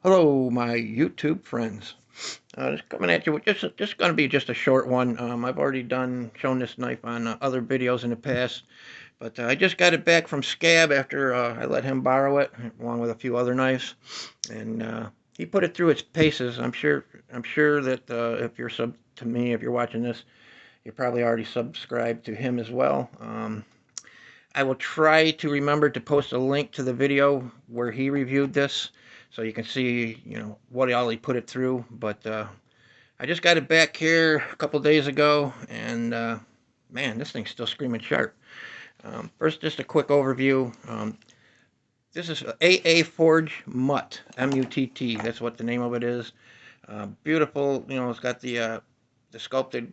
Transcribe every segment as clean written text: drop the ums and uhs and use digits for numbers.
Hello, my YouTube friends. Just coming at you with just going to be just a short one. I've already shown this knife on other videos in the past, but I just got it back from Scab after I let him borrow it, along with a few other knives, and he put it through its paces. I'm sure that if you're sub to me, if you're watching this, you're probably already subscribed to him as well. I will try to remember to post a link to the video where he reviewed this, so you can see, what all he put it through. But I just got it back here a couple days ago, and man, this thing's still screaming sharp. First, just a quick overview. This is AA Forge Mutt, M-U-T-T. That's what the name of it is. Beautiful. It's got the sculpted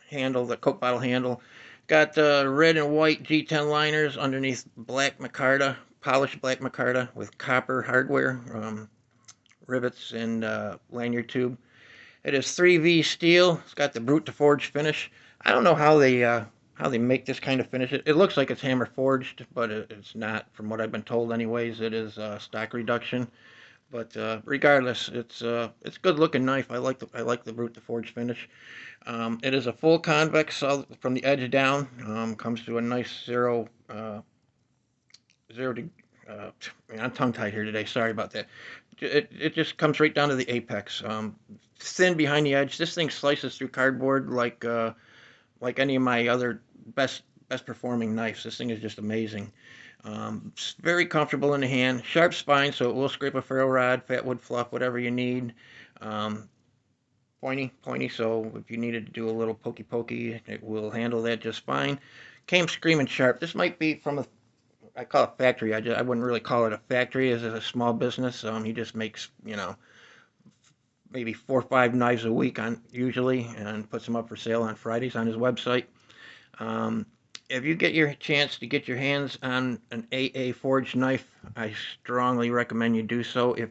handle, the Coke bottle handle. Got red and white G10 liners underneath black micarta, polished black micarta with copper hardware, rivets, and lanyard tube. It is 3V steel. It's got the brute to forge finish. I don't know how they make this kind of finish. It looks like it's hammer forged, but it's not. From what I've been told, anyways, it is stock reduction. But regardless, it's a good looking knife. I like the brute to forge finish. It is a full convex from the edge down. Comes to a nice zero to. Uh, I'm tongue tied here today. Sorry about that. It just comes right down to the apex. Thin behind the edge. This thing slices through cardboard like any of my other best performing knives. This thing is just amazing. It's very comfortable in the hand. Sharp spine, so it will scrape a ferro rod, fat wood fluff, whatever you need. Um, pointy, so if you needed to do a little pokey, it will handle that just fine. Came screaming sharp. This might be from I call it factory. I wouldn't really call it a factory as a small business. He just makes, maybe 4 or 5 knives a week on usually, and puts them up for sale on Fridays on his website. Um, if you get your chance to get your hands on an AA forged knife, I strongly recommend you do so. If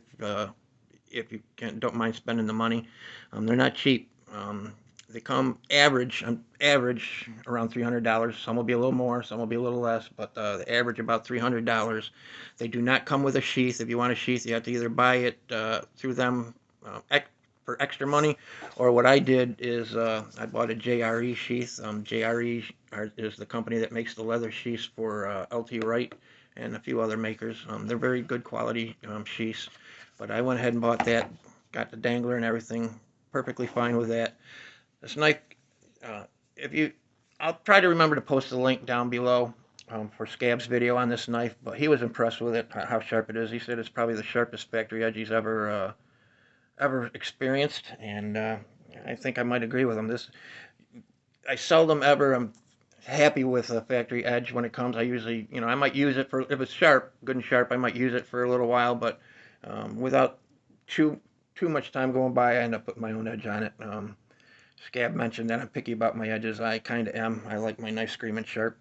you don't mind spending the money, they're not cheap. They come average around $300. Some will be a little more, some will be a little less, but the average about $300. They do not come with a sheath. If you want a sheath, you have to either buy it through them for extra money, or what I did is I bought a JRE sheath. Is the company that makes the leather sheaths for LT Wright and a few other makers. They're very good quality sheaths, but I went ahead and bought that. Got the dangler and everything, perfectly fine with that. This knife, uh, if you, I'll try to remember to post the link down below for Scab's video on this knife. But he was impressed with it, how sharp it is. He said it's probably the sharpest factory edge he's ever experienced, and I think I might agree with him. I seldom ever am happy with a factory edge when it comes. I usually, I might use it for if it's sharp, good and sharp. I might use it for a little while, but without too much time going by, I end up putting my own edge on it. Scab mentioned that I'm picky about my edges. I kind of am. I like my knife screaming sharp.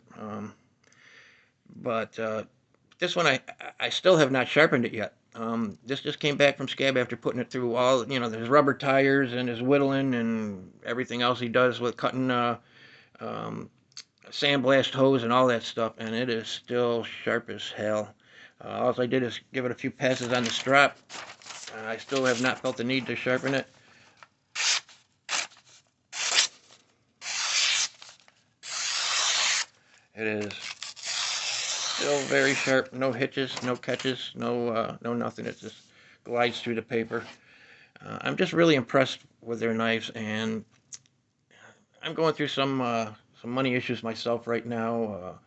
But this one, I still have not sharpened it yet. This just came back from Scab after putting it through all, there's rubber tires and his whittling and everything else he does with cutting um, sandblast hose and all that stuff, and it is still sharp as hell. All I did is give it a few passes on the strap. I still have not felt the need to sharpen it. It is still very sharp. No hitches, no catches, no nothing. It just glides through the paper. I'm just really impressed with their knives, and I'm going through some money issues myself right now.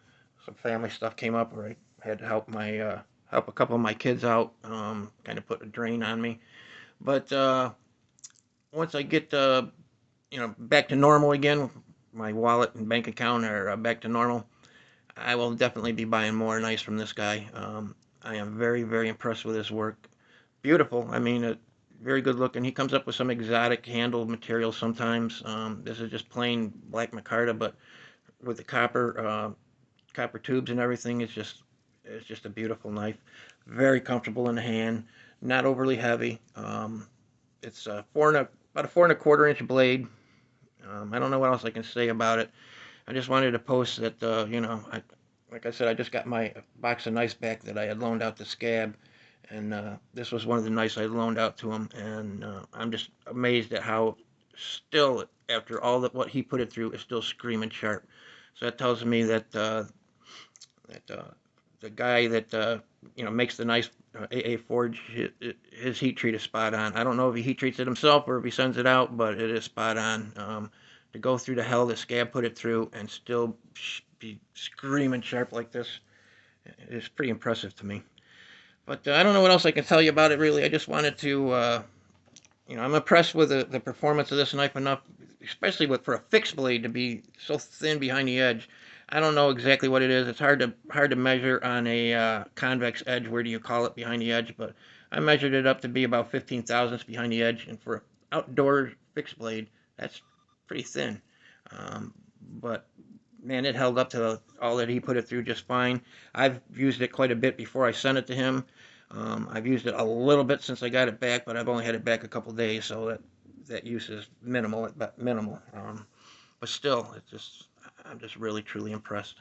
Some family stuff came up where I had to help a couple of my kids out. Kind of put a drain on me. But once I get back to normal again, my wallet and bank account are back to normal. I will definitely be buying more knives from this guy. I am very, very impressed with his work. Beautiful. I mean, very good looking. He comes up with some exotic handle material sometimes. This is just plain black micarta, but with the copper tubes and everything, it's just a beautiful knife. Very comfortable in the hand. Not overly heavy. It's about a 4 1/4 inch blade. I don't know what else I can say about it. I just wanted to post that, like I said, I just got my box of knives back that I had loaned out to Scab, and this was one of the knives I loaned out to him, and I'm just amazed at how still, after all that what he put it through, is still screaming sharp. So that tells me that the guy that makes the nice AA Forge, his heat treat is spot on. I don't know if he heat treats it himself or if he sends it out, but it is spot on. To go through the hell the scab put it through and still be screaming sharp like this is pretty impressive to me. But I don't know what else I can tell you about it really. I just wanted to I'm impressed with the performance of this knife enough, especially for a fixed blade to be so thin behind the edge. I don't know exactly what it is. It's hard to measure on a convex edge. Where do you call it behind the edge? But I measured it up to be about 15 thousandths behind the edge, and for an outdoor fixed blade, that's pretty thin. Um, but man, it held up to all that he put it through just fine. I've used it quite a bit before I sent it to him. I've used it a little bit since I got it back, but I've only had it back a couple days, so that use is minimal, minimal. But still, I'm just really truly impressed.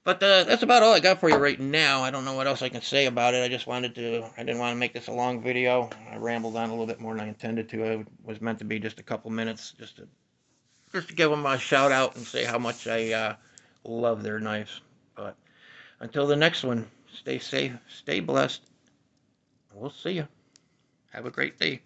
But that's about all I got for you right now. I don't know what else I can say about it. I didn't want to make this a long video. I rambled on a little bit more than I intended to. It was meant to be just a couple minutes, just to give them a shout out and say how much I love their knives. But until the next one, stay safe, stay blessed. We'll see you. Have a great day.